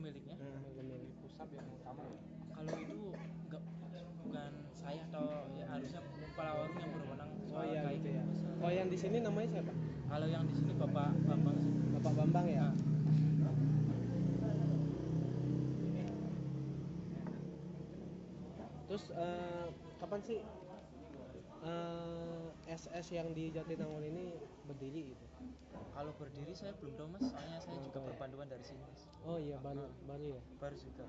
pemiliknya. Pemilik pusat yang utama ya. Kalau itu enggak, bukan saya atau ya harusnya kepala warung yang berwenang soal kayak gitu ya. masalah. Oh, yang di sini namanya siapa? Kalau yang di sini Bapak Bambang sih. Bapak Bambang ya. Terus kapan sih SS yang di Jatinangor ini berdiri itu? Kalau berdiri saya belum tahu Mas, soalnya saya juga berpanduan dari sini Mas. Oh iya, baru ya. Baru juga.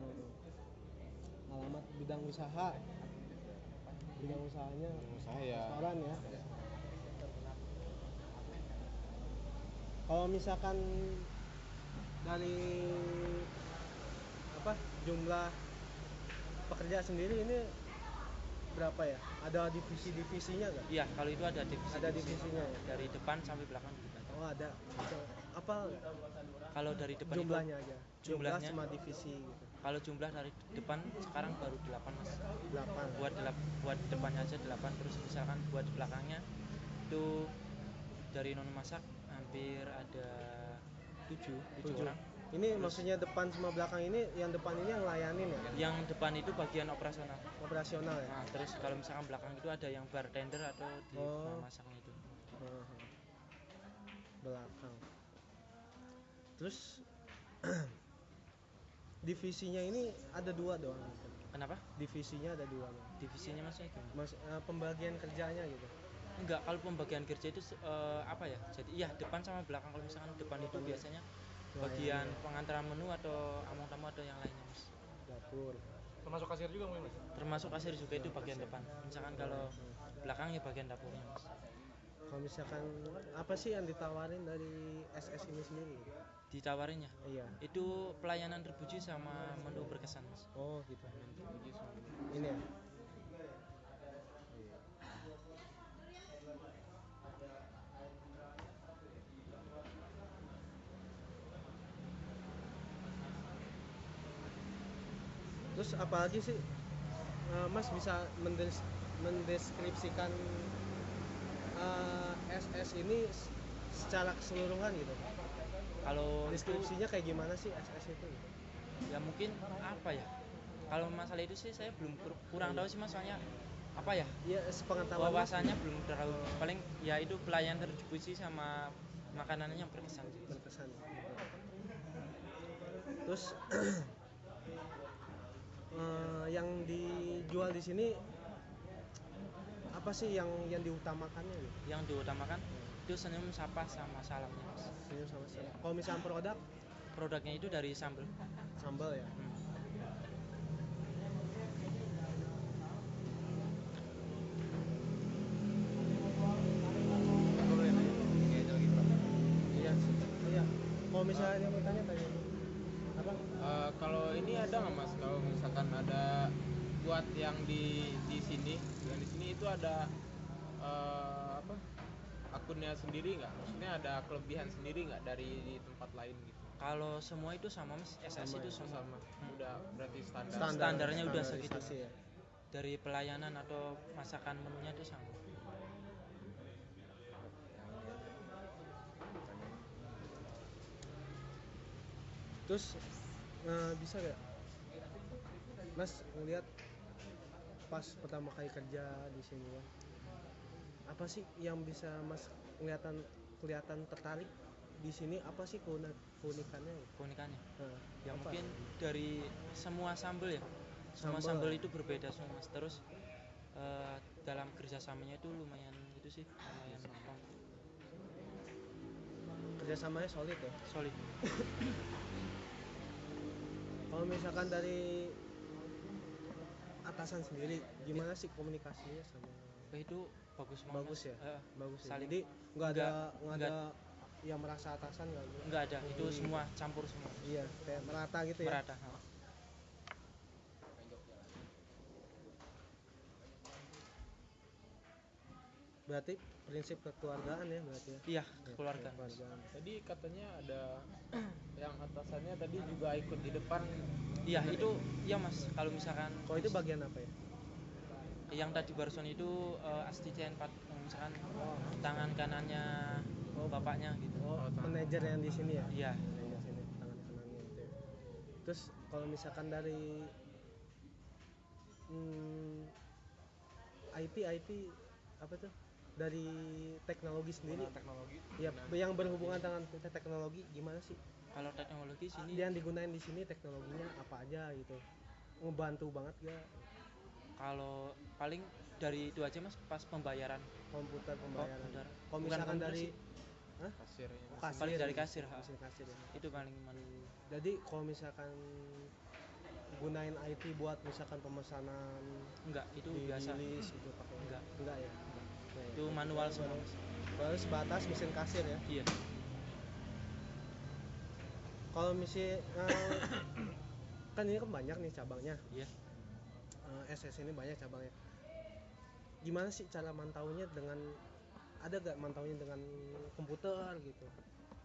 Alamat bidang usaha. Bidang usahanya ya. restoran ya. Kalau misalkan dari jumlah pekerja sendiri ini berapa ya? Ada divisi-divisinya nggak? Iya, kalau itu ada divisi. Ada divisinya ya? Dari depan sampai belakang juga. Oh, ada. Apa? Kalau dari depan jumlahnya itu, aja. Jumlahnya sama divisi gitu. Kalau jumlah dari depan sekarang baru 8 Mas. 8. Buat depannya aja 8, terus misalkan buat belakangnya itu dari non masak hampir ada 7 orang. Ini terus, maksudnya depan sama belakang ini, yang depan ini yang layanin ya? Yang depan itu bagian operasional. Operasional ya? Nah, terus kalau misalkan belakang itu ada yang bartender atau di masaknya itu. Belakang. Terus divisinya ini ada 2 doang. Kenapa? Divisinya ada 2. Divisinya maksudnya gimana? Pembagian kerjanya gitu. Enggak, kalau pembagian kerja itu apa ya? Jadi iya depan sama belakang. Kalau misalkan depan itu biasanya bagian pengantaran menu atau among tamu atau yang lainnya Mas. Dapur. Termasuk kasir juga mungkin Mas. Termasuk kasir juga itu bagian depan. Misalkan kalau belakang ya bagian dapurnya Mas. Kalau misalkan apa sih yang ditawarin dari SS ini sendiri? Ditawarinnya? Iya. Itu pelayanan terpuji sama menu berkesan Mas. Oh gitu. Ini ya. Terus apalagi sih Mas bisa mendeskripsikan SS ini secara keseluruhan gitu? Kalau deskripsinya kayak gimana sih SS itu? Ya mungkin apa ya? Kalau masalah itu sih saya kurang tahu sih Mas, soalnya apa ya? Ya sepengetahuan wawasannya belum terlalu, paling ya itu pelayan terpuji sama makanannya yang berkesan. Terus yang dijual di sini apa sih yang diutamakannya gitu? Yang diutamakan itu senyum, sapa sama salamnya Mas. Senyum sama salam. Kalau misalnya produknya itu dari sambal ya. Iya. Kalau misalnya mau tanya apa? Kalau ini ada nggak Mas? Kalau misalkan ada buat yang di sini, yang di sini itu ada akunnya sendiri nggak? Maksudnya ada kelebihan sendiri nggak dari di tempat lain gitu? Kalau semua itu sama Mas, SS itu sama. Udah berarti standarnya udah segitu ya. Dari pelayanan atau masakan menunya itu sama. Terus bisa gak Mas ngeliat pas pertama kali kerja di sini ya, apa sih yang bisa Mas kelihatan tertarik di sini? Apa sih keunikannya? Ya apa? Mungkin dari semua sambal ya. Semua sambal itu berbeda semua Mas. Terus dalam kerjasamanya itu lumayan kerjasamanya solid ya? Solid. Kalau misalkan dari atasan sendiri gimana sih komunikasinya sama? Itu bagus ya. Bagus ya. Saling. Jadi nggak ada yang merasa atasan nggak ada. Itu semua campur semua. Iya, kayak merata gitu ya. Merata. Berarti prinsip kekeluargaan ya berarti ya? Iya, kekeluargaan. Tadi katanya ada yang atasannya tadi juga ikut di depan. Iya, itu ya Mas. Kalau misalkan itu bagian apa ya? Yang tadi barusan itu asisten misalkan tangan kanannya bapaknya gitu. Manajer yang di sini ya? Iya. Yang di sini tangan kanannya itu. Terus kalau misalkan dari IT apa tuh, dari teknologi sendiri, teknologi ya yang berhubungan dengan teknologi gimana sih Kalau teknologi sini yang digunain di sini, teknologinya apa aja gitu, ngebantu banget gak? kalau paling dari itu aja mas, pas pembayaran Komputer pembayaran. Komputer. Kalau Bukan misalkan komputer dari sih, Kasirnya. paling dari kasir, mesin kasir ya. itu paling Jadi kalau misalkan gunain IT buat misalkan pemesanan enggak, itu di biasa list gitu pakai, Enggak. ya. Itu manual semua mas. Baru sebatas mesin kasir ya. Iya. Kalau misi kan ini kan banyak nih cabangnya. Iya. SS ini banyak cabangnya. Gimana sih cara mantaunya, dengan ada gak mantaunya dengan komputer gitu?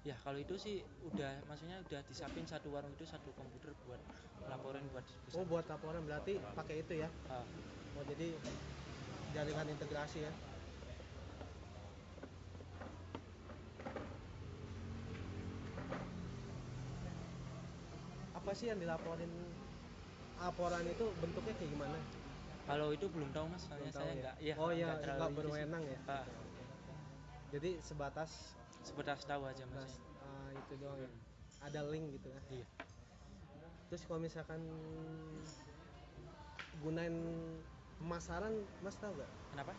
Ya kalau itu sih udah, maksudnya udah disiapin satu warung itu satu komputer buat laporin buat Oh buat laporan, berarti pakai itu ya. Oh jadi jaringan integrasi ya. Apa sih yang dilaporin? Laporan itu bentuknya kayak gimana? Kalau itu belum tahu mas, soalnya Belum tahu saya ya? enggak. Iya. Oh ya, terlalu nggak itu sih. berwenang ya. Jadi sebatas Tahu aja mas. itu doang ya. Ada link gitu ya. Iya. Terus kalau misalkan gunain pemasaran, mas tahu gak Kenapa?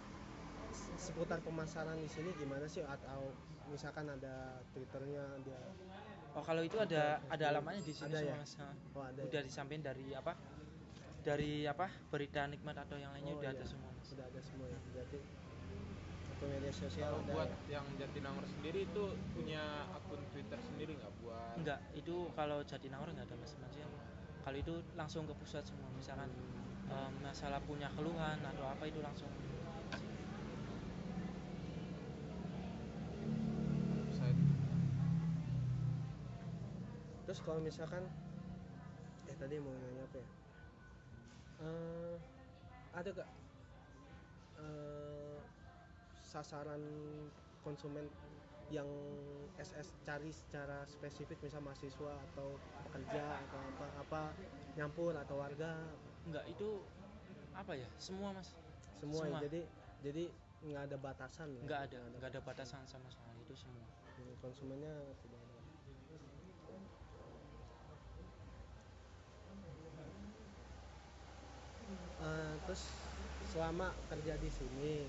seputar pemasaran di sini gimana sih? Atau misalkan ada Twitternya, ada. Oh kalau itu ada alamatnya di sini Ada semua ya? mas. Oh ada. Udah Ya? disampaikan dari berita nikmat atau yang lainnya udah ada semua mas. Udah ada semua ya. Berarti atau media sosial Kalau udah. buat yang Jatinangor sendiri itu punya akun Twitter sendiri nggak buat? Enggak, itu kalau Jatinangor enggak ada mas. Maksudnya kalau itu langsung ke pusat semua, misalkan masalah punya keluhan atau apa itu langsung. Website. Terus kalau misalkan tadi mau nanya apa ya? Ada gak sasaran konsumen yang SS cari secara spesifik, misal mahasiswa atau kerja atau apa nyampur atau warga? Enggak, itu apa ya? Semua mas. Semua. Ya? Jadi nggak ada batasan ya? Nggak ada batasan sama sekali, itu semua. Konsumennya tidak ada. Terus selama kerja di sini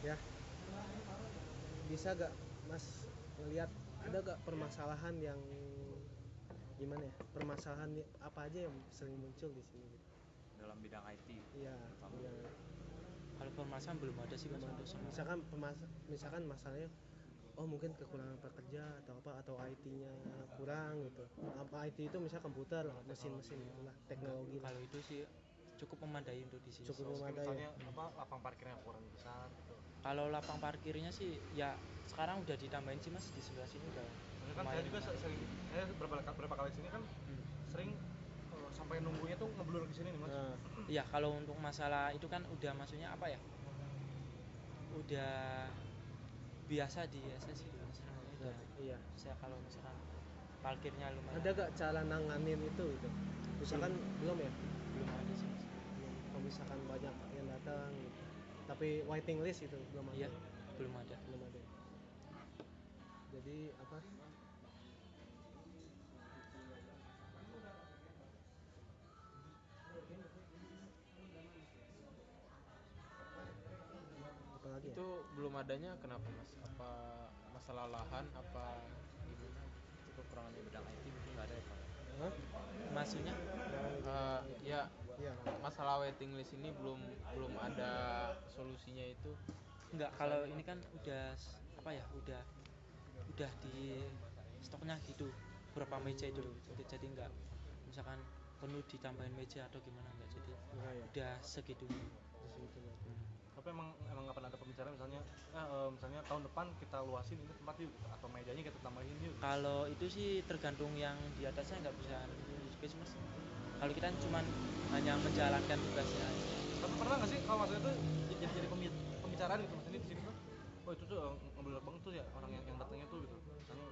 ya, bisa gak mas ngelihat ada gak permasalahan yang gimana ya, permasalahan apa aja yang sering muncul di sini gitu dalam bidang IT? Iya. Kalau permasalahan belum ada sih mas untuk semua. Misalkan masalahnya mungkin kekurangan pekerja atau IT-nya kurang gitu. Apa IT itu misalnya komputer, mesin-mesin itulah, teknologi. Kalau itu sih cukup memadai untuk di sini. Cukup memadai. Misalnya lapang parkirnya kurang besar gitu. Kalau lapang parkirnya sih ya sekarang udah ditambahin sih mas, di sebelah sini udah. Soalnya kan saya juga sering, berapa kali sini kan sering sampai nunggunya tuh ngeblur ke sini nih mas. Iya, kalau untuk masalah itu kan udah, maksudnya apa ya? Udah biasa di SS gitu mas. Iya. Saya kalau misalkan parkirnya lumayan. Ada gak cara nanganin itu gitu? Misalkan belum ya? Belum ada sih mas. Kalau misalkan banyak yang datang gitu, tapi waiting list itu belum ada. Iya, belum ada. Jadi apa? Apalagi Itu belum adanya kenapa mas? Apa masalah lahan apa gimana? Itu kekurangan di bidang IT mungkin nggak ada ya pak. Maksudnya? Ya Iya. masalah waiting list ini belum ada solusinya itu. Enggak, kalau ini kan udah apa ya? Udah di stoknya gitu. Berapa meja itu loh. Jadi enggak misalkan penuh ditambahin meja atau gimana, enggak, jadi udah segitunya. Tapi emang nggak pernah ada pembicaraan misalnya tahun depan kita luasin ini tempat yuk gitu, atau mejanya kita tambahin yuk. Kalau itu sih tergantung yang di atasnya, nggak bisa space mas. Kalau kita cuman hanya menjalankan tugasnya. Tapi pernah nggak sih kalau maksudnya itu jadi pembicaraan gitu mas, ini di sini tuh oh itu tuh ngebeler banget tuh ya orang yang datangnya tuh gitu misalnya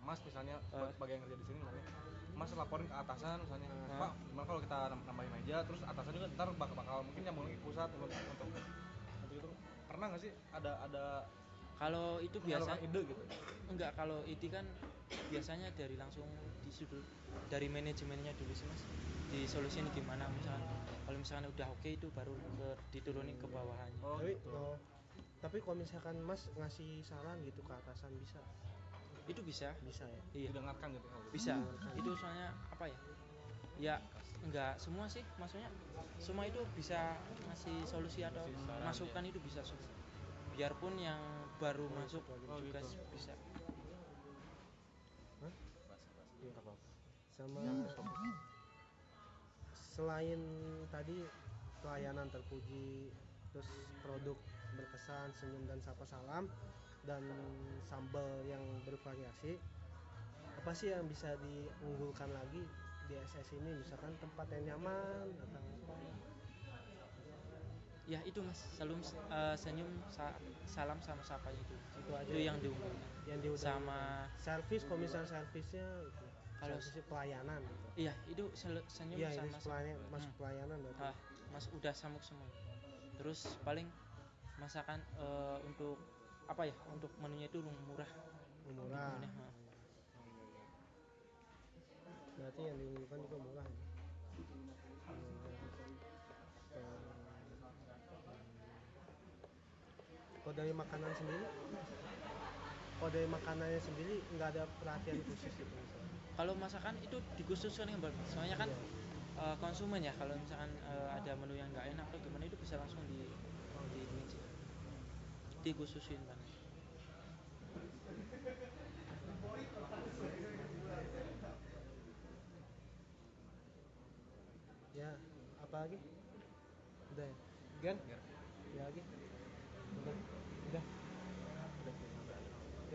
mas misalnya sebagai yang kerja di sini misalnya mas laporin ke atasan misalnya pak gimana kalau kita nambahin meja terus atasan juga ntar bakal mungkin nyambung lagi ke pusat untuk itu pernah nggak sih ada Kalau itu biasa ide gitu enggak, kalau itu kan biasanya dari langsung disuruh dari manajemennya dulu sih mas, disolusin gimana, misalkan kalau misalkan udah oke itu baru diturunin ke bawahannya. Tapi kalau misalkan mas ngasih saran gitu ke atasan bisa Itu bisa ya iya didengarkan gitu bisa. Itu soalnya apa ya enggak semua sih, maksudnya semua itu bisa ngasih solusi atau masukan, itu bisa semua, biarpun yang baru masuk juga gitu. bisa. sama selain tadi pelayanan terpuji, terus produk berkesan, senyum dan sapa salam, dan sambal yang bervariasi, apa sih yang bisa diunggulkan lagi di SS ini, misalkan tempat yang nyaman atau apa? Ya itu mas, senyum salam sama sapa itu Aja itu yang diunggulkan. yang Sama servis, komisar servisnya itu. Kalau pelayanan gitu. Iya itu senyum Iya, sama masuk pelayanan berarti. mas udah samuk semua. Terus paling masakan untuk apa ya, untuk menunya itu murah. Berarti yang diunggulkan juga murah. Kalau dari makanan sendiri, nggak ada perhatian khusus gitu misalnya. Kalau masakan itu dikhususkan yang bagus, soalnya kan konsumen ya, kalau misalkan ada menu yang nggak enak atau gimana itu bisa langsung dikhususin kan. Ya, apa lagi? Udah ya? Gen? Ya lagi? Udah.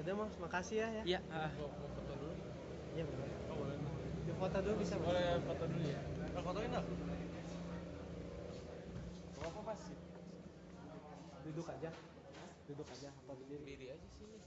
Udah mas, makasih ya. Iya. Foto dulu. Iya benar. oh boleh Di foto dulu bisa. Boleh foto dulu ya. fotoin dah Apa pas? Duduk aja. Apa berdiri? Diri aja sini.